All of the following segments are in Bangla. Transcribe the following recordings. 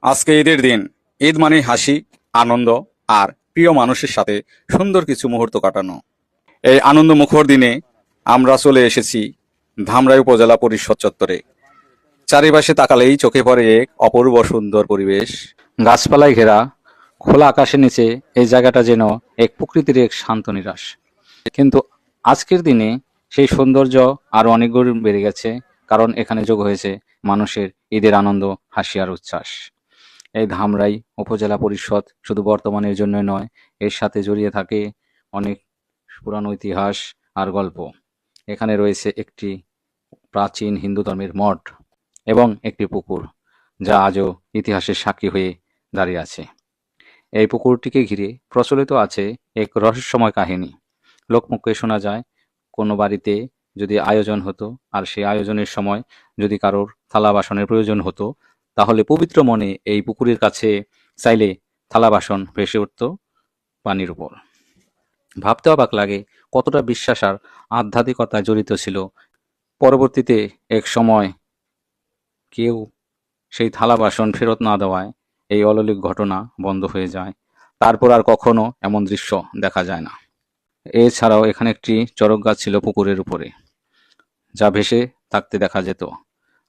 আজকে ঈদের দিন। ঈদ মানে হাসি, আনন্দ আর প্রিয় মানুষের সাথে সুন্দর কিছু মুহূর্ত কাটানো। এই আনন্দ মুখর দিনে আমরা চলে এসেছি ধামরাই উপজেলা পরিষদ চত্বরে। চারিপাশে তাকালেই চোখে পড়ে এক অপূর্ব সুন্দর পরিবেশ। গাছপালায় ঘেরা, খোলা আকাশের নিচে এই জায়গাটা যেন এক প্রকৃতির এক শান্ত নিরাশ। কিন্তু আজকের দিনে সেই সৌন্দর্য আরো অনেক গুণ বেড়ে গেছে, কারণ এখানে যোগ হয়েছে মানুষের ঈদের আনন্দ, হাসি আর উচ্ছ্বাস। এই ধামরাই উপজেলা পরিষদ শুধু বর্তমানের জন্য নয়, এর সাথে জড়িয়ে থাকে অনেক পুরানো ইতিহাস আর গল্প। এখানে রয়েছে একটি প্রাচীন হিন্দু ধর্মের মঠ এবং একটি পুকুর, যা আজও ইতিহাসের সাক্ষী হয়ে দাঁড়িয়ে আছে। এই পুকুরটিকে ঘিরে প্রচলিত আছে এক রহস্যময় কাহিনী। লোকমুখে শোনা যায়, কোনো বাড়িতে যদি আয়োজন হতো আর সেই আয়োজনের সময় যদি কারোর থালা বাসনের প্রয়োজন হতো, তাহলে পবিত্র মনে এই পুকুরের কাছে চাইলে থালা বাসন ভেসে উঠত পানির উপর। ভাবতে অবাক লাগে কতটা বিশ্বাস আর আধ্যাত্মিকতা জড়িত ছিল। পরবর্তীতে এক সময় কেউ সেই থালা বাসন ফেরত না দেওয়ায় এই অলৌকিক ঘটনা বন্ধ হয়ে যায়। তারপর আর কখনো এমন দৃশ্য দেখা যায় না। এছাড়াও এখানে একটি চড়ক গাছ ছিল পুকুরের উপরে, যা ভেসে থাকতে দেখা যেত,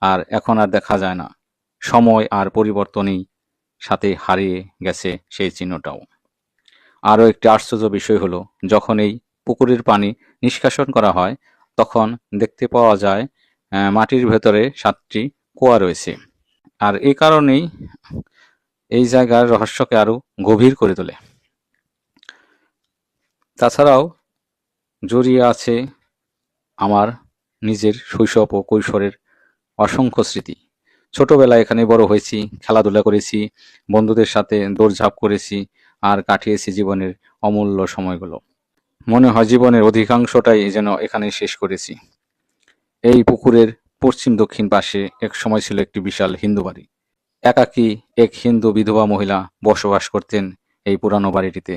আর এখন আর দেখা যায় না। সময় আর পরিবর্তনই সাথে হারিয়ে গেছে সেই চিহ্নটাও। আরও একটি আশ্চর্য বিষয় হলো, যখন এই পুকুরের পানি নিষ্কাশন করা হয়, তখন দেখতে পাওয়া যায় মাটির ভেতরে 7টি কুয়া রয়েছে। আর এই কারণেই এই জায়গার রহস্যকে আরো গভীর করে তোলে। তাছাড়াও জড়িয়ে আছে আমার নিজের শৈশব ও কৈশোরের অসংখ্য স্মৃতি। ছোটবেলায় এখানে বড় হয়েছি, খেলাধুলা করেছি, বন্ধুদের সাথে দৌড়ঝাঁপ করেছি আর কাটিয়েছি জীবনের অমূল্য সময়গুলো। মনে হয় জীবনের অধিকাংশটাই যেন এখানে শেষ করেছি। এই পুকুরের পশ্চিম দক্ষিণ পাশে এক সময় ছিল একটি বিশাল হিন্দু বাড়ি। একাকী এক হিন্দু বিধবা মহিলা বসবাস করতেন এই পুরানো বাড়িটিতে।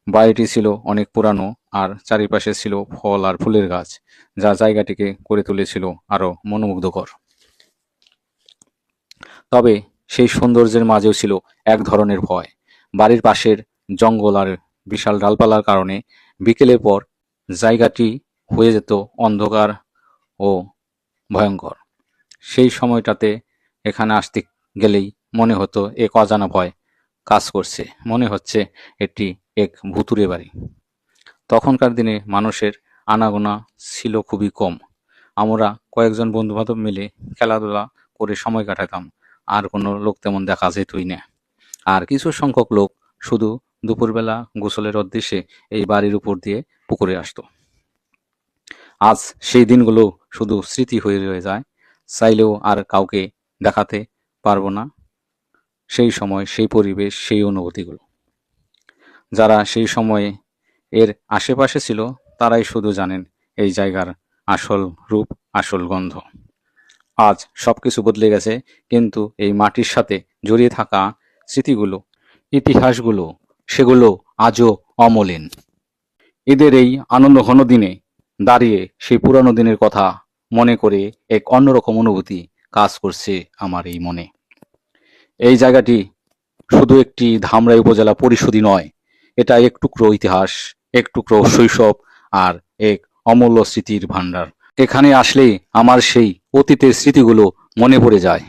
বাড়িটি ছিল অনেক পুরানো আর চারিপাশে ছিল ফল আর ফুলের গাছ, যা জায়গাটিকে করে তুলেছিল আরো মনোমুগ্ধকর। তবে সেই সৌন্দর্যের মাঝেও ছিল এক ধরনের ভয়। বাড়ির পাশের জঙ্গল আর বিশাল ডালপালার কারণে বিকেলের পর জায়গাটি হয়ে যেত অন্ধকার ও ভয়ঙ্কর। সেই সময়টাতে এখানে আসতে গেলেই মনে হতো এক অজানা ভয় কাজ করছে, মনে হচ্ছে এটি এক ভুতুড়ে বাড়ি। তখনকার দিনে মানুষের আনাগোনা ছিল খুবই কম। আমরা কয়েকজন বন্ধুবান্ধব মিলে খেলাধুলা করে সময় কাটাতাম, আর কোনো লোক তেমন দেখা যেতই না। আর কিছু সংখ্যক লোক শুধু দুপুরবেলা গোসলের উদ্দেশ্যে এই বাড়ির উপর দিয়ে পুকুরে আসতো। আজ সেই দিনগুলো শুধু স্মৃতি হয়ে রয়ে যায়, চাইলেও আর কাউকে দেখাতে পারবো না সেই সময়, সেই পরিবেশ, সেই অনুভূতিগুলো। যারা সেই সময়ে এর আশেপাশে ছিল, তারাই শুধু জানেন এই জায়গার আসল রূপ, আসল গন্ধ। আজ সবকিছু বদলে গেছে, কিন্তু এই মাটির সাথে জড়িয়ে থাকা স্মৃতিগুলো, ইতিহাসগুলো, সেগুলো আজও অমলিন। ঈদের এই আনন্দঘন দিনে দাঁড়িয়ে সেই পুরানো দিনের কথা মনে করে এক অন্যরকম অনুভূতি কাজ করছে আমার এই মনে। এই জায়গাটি শুধু একটি ধামরাই উপজেলা পরিষদই নয়, এটা এক টুকরো ইতিহাস, এক টুকরো শৈশব আর এক অমূল্য স্মৃতির ভান্ডার। এখানে আসলে আমার সেই অতীতের স্মৃতিগুলো মনে পড়ে যায়।